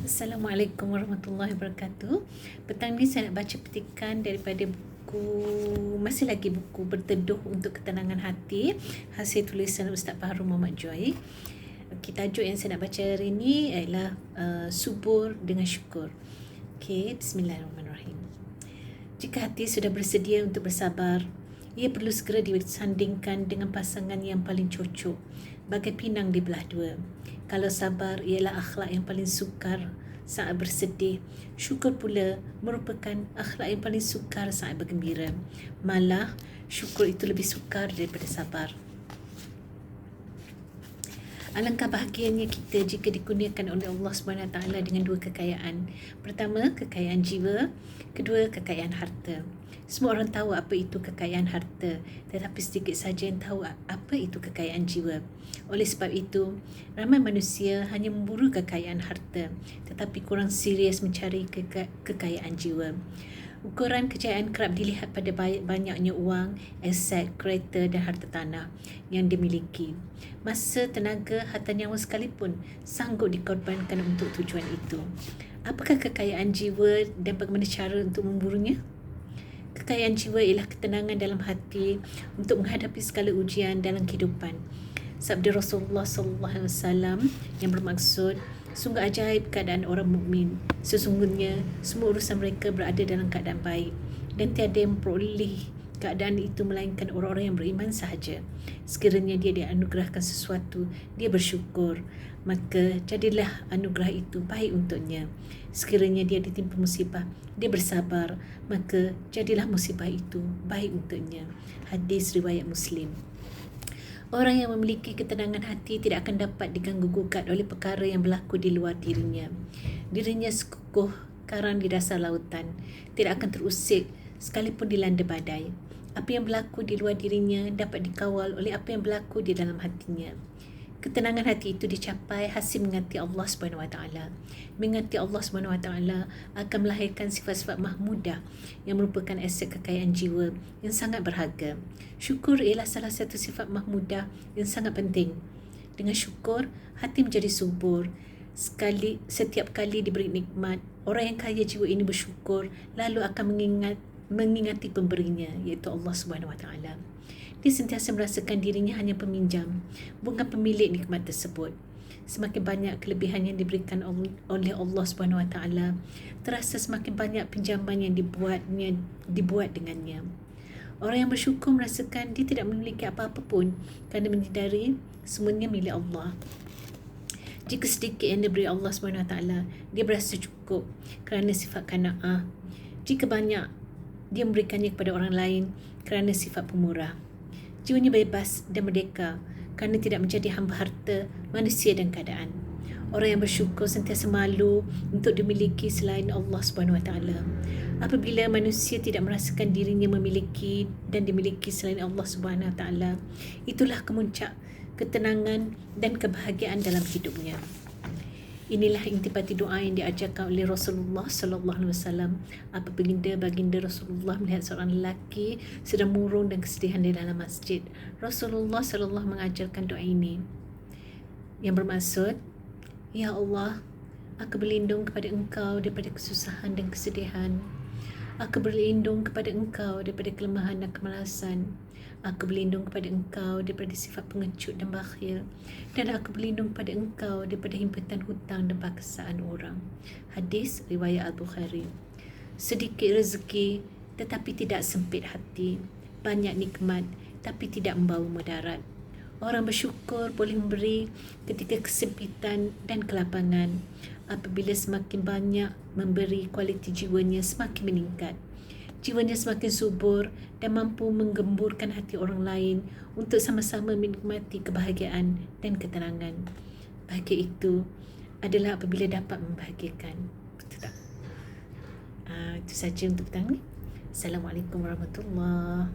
Assalamualaikum warahmatullahi wabarakatuh. Petang ni saya nak baca petikan daripada masih lagi buku Berteduh untuk Ketenangan Hati, hasil tulisan Ustaz Fahrul Muhammad Joy. Tajuk yang saya nak baca hari ini ialah subur dengan syukur. Bismillahirrahmanirrahim. Jika hati sudah bersedia untuk bersabar, ia perlu segera disandingkan dengan pasangan yang paling cocok, bagai pinang dibelah dua. Kalau sabar ialah akhlak yang paling sukar saat bersedih, syukur pula merupakan akhlak yang paling sukar saat bergembira. Malah, syukur itu lebih sukar daripada sabar. Alangkah bahagianya kita jika dikurniakan oleh Allah SWT dengan dua kekayaan. Pertama, kekayaan jiwa. Kedua, kekayaan harta. Semua orang tahu apa itu kekayaan harta, tetapi sedikit saja yang tahu apa itu kekayaan jiwa. Oleh sebab itu, ramai manusia hanya memburu kekayaan harta, tetapi kurang serius mencari kekayaan jiwa. Ukuran kejayaan kerap dilihat pada banyaknya wang, aset, kereta dan harta tanah yang dimiliki. Masa, tenaga, harta nyawa sekalipun sanggup dikorbankan untuk tujuan itu. Apakah kekayaan jiwa dan bagaimana cara untuk memburunya? Kekayaan jiwa ialah ketenangan dalam hati untuk menghadapi segala ujian dalam kehidupan. Sabda Rasulullah SAW yang bermaksud, sungguh ajaib keadaan orang mukmin. Sesungguhnya semua urusan mereka berada dalam keadaan baik dan tiada yang memperoleh keadaan itu melainkan orang-orang yang beriman sahaja. Sekiranya dia dianugerahkan sesuatu, dia bersyukur, maka jadilah anugerah itu baik untuknya. Sekiranya dia ditimpa musibah, dia bersabar, maka jadilah musibah itu baik untuknya. Hadis riwayat Muslim. Orang yang memiliki ketenangan hati tidak akan dapat diganggu-gugat oleh perkara yang berlaku di luar dirinya. Dirinya sekukuh karang di dasar lautan, tidak akan terusik sekalipun dilanda badai. Apa yang berlaku di luar dirinya dapat dikawal oleh apa yang berlaku di dalam hatinya. Ketenangan hati itu dicapai hasil mengingati Allah SWT. Mengingati Allah SWT akan melahirkan sifat-sifat mahmudah yang merupakan aset kekayaan jiwa yang sangat berharga. Syukur ialah salah satu sifat mahmudah yang sangat penting. Dengan syukur, hati menjadi subur. Setiap kali diberi nikmat, orang yang kaya jiwa ini bersyukur lalu akan mengingati pemberinya, iaitu Allah SWT. Dia sentiasa merasakan dirinya hanya peminjam, bukan pemilik nikmat tersebut. Semakin banyak kelebihan yang diberikan oleh Allah SWT, terasa semakin banyak pinjaman yang dibuat dengannya. Orang yang bersyukur merasakan dia tidak memiliki apa-apa pun kerana menyedari semuanya milik Allah. Jika sedikit yang diberi Allah SWT, dia berasa cukup kerana sifat qanaah. Jika banyak, dia memberikannya kepada orang lain kerana sifat pemurah. Jiwanya bebas dan merdeka kerana tidak menjadi hamba harta, manusia dan keadaan. Orang yang bersyukur sentiasa malu untuk dimiliki selain Allah SWT. Apabila manusia tidak merasakan dirinya memiliki dan dimiliki selain Allah SWT, itulah kemuncak ketenangan dan kebahagiaan dalam hidupnya. Inilah intipati doa yang diajarkan oleh Rasulullah SAW apabila baginda Rasulullah melihat seorang lelaki sedang murung dan kesedihan di dalam masjid. Rasulullah SAW mengajarkan doa ini yang bermaksud, Ya Allah, aku berlindung kepada Engkau daripada kesusahan dan kesedihan. Aku berlindung kepada Engkau daripada kelemahan dan kemalasan. Aku berlindung kepada Engkau daripada sifat pengecut dan bakhil. Dan aku berlindung kepada Engkau daripada himpitan hutang dan paksaan orang. Hadis riwayat Al-Bukhari. Sedikit rezeki tetapi tidak sempit hati. Banyak nikmat tapi tidak membawa mudarat. Orang bersyukur boleh memberi ketika kesempitan dan kelapangan. Apabila semakin banyak memberi, kualiti jiwanya semakin meningkat. Jiwanya semakin subur dan mampu menggemburkan hati orang lain untuk sama-sama menikmati kebahagiaan dan ketenangan. Bahagia itu adalah apabila dapat membahagiakan. Betul tak? Itu saja untuk petang ni. Assalamualaikum warahmatullahi